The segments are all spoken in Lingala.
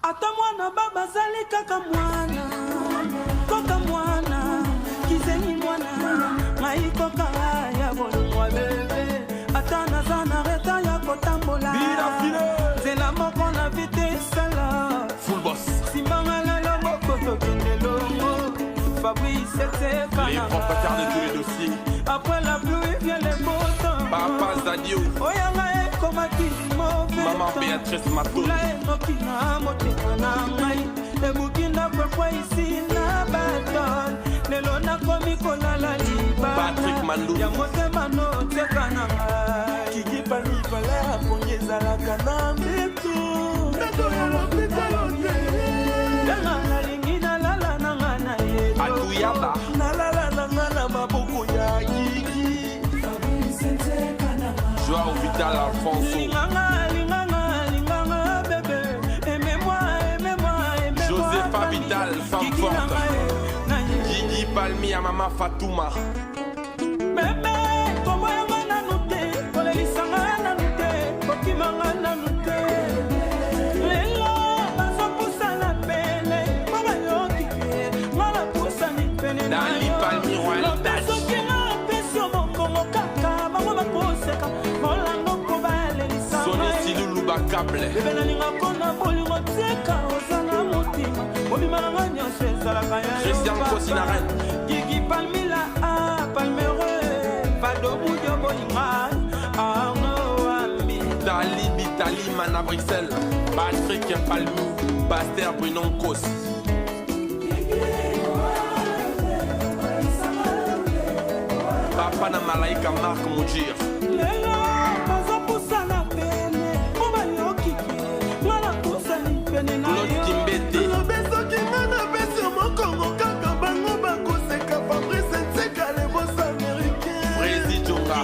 ata mwana baba zali kaka mwana koka mwana kizeni mwana ngai koka ya bolingwa bebe ata naza na reta ya kotambola nzela moko na vite esala simbanga lelo moko tokende longo Fabrice était les propriétaires de tous les dossiers. Après la pluie vient les beaux temps. Papa Zadio. Oyanga ekomaki mauvais temps. Maman Béatrice Mato. Pula enoki na motema na ngai. Ebukinda kwekwe isi na baton. Lelo nakomi kolala libata. Patrick Mandou. Ya motema no teka na ngai. Kiki Pani Valera pongi ezalaka na mbeto. Nato ya lopita lote. Yanga nalingi nalala na nga na yedo. Atuyaba. Nalala na nga na maboko ya Kiki. Joao Vital Alfonso. Linganga bébé. Aimez-moi. Josepha Vital, femme forte. Gigi Palmi à Mama Fatouma. Bébé, kombo yanga nanu te. Kolelisanga nanu te. Kokimanga nanu te. Lelo, bazopusa na pele. Mama yoki ke. Mala pusa ni pene na yo. Dali Palmi Royal Dash. Sonesi Loulou Bakable. Christian Kosinaren. Gigi Palmila Palmereux Fado Boudio Bolinga Arnaud Ambi Dali Bitali Mana Bruxelles. Patrick Palmi. Baster Brunon Kos. Papa na Malaika Marc Moujir. Claude Kimbete. Président Jonga.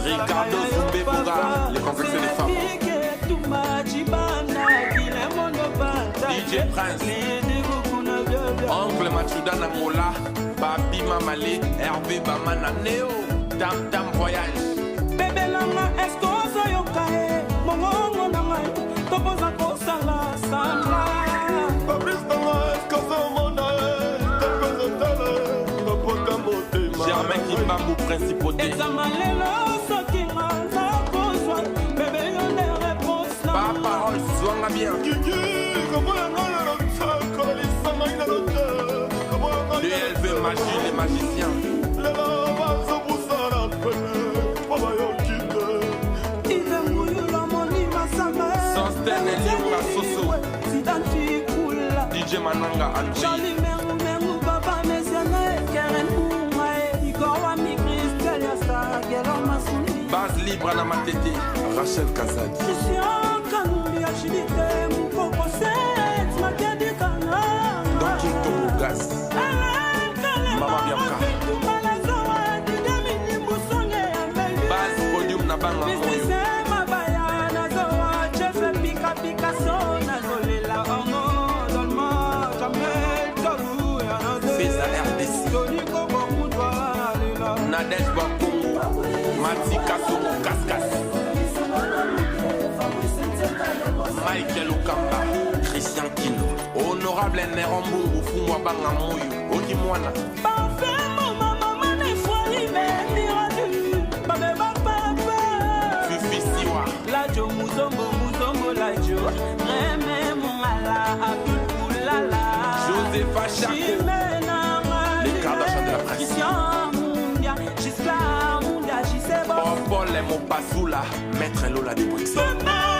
Ricardo Zumbe-Boga, le complexe des femmes. DJ Prince. Oncle Machuda Namola. Papi Mamale. Hervé Bamana Neo. Tam Tam Voyage. Bébé Langa, est-ce qu'on se yokae? Mongo Nanga, Topoza Kosala, Sandra. Fabrice Nanga, est-ce qu'on se monae? Topoza Tala, Topoza Motema. Germain Kimbambu, principauté. Examalelo, Sokinga, Zakozwa. Bébé Yone, réponse là. Pas parole, sois bien. Kiki, comment on a le rock, quand les sangs in the rock, comment on a le DLV Magie, les magiciens. Le lava, so poussara, Papa Yokite. Ive Mouyoula, Moni Masama. Sosten et Liunga Soso. Sidanti Kula. DJ Mananga André. Charlie Merou, Papa Messiane, Karen Oumae, Igor Wami, Christel, Yasta, Gelo Masuni. Base libre à Matete. Rachel Kazadi. Christian Kanoubi, Achidite, Moukoko, Set, Makedi Kana. Don Kinto Gas. Mama Bianca. Base podium na banga moyo. Feza RDC. Nadège Bakongo. Mati Kassongo Kaskas. Michael Okamba. Christian Kino. Honorable Nerombo Fumwa Banga Moyo. Okimwana. Fifi Siwa. Lajo Muzombo Lajo. Reme Mungala Abdul Koulala. Josepha Chako. Les Kardashians de la presse. Paul Mopasula. Maître Lola de Bruxelles.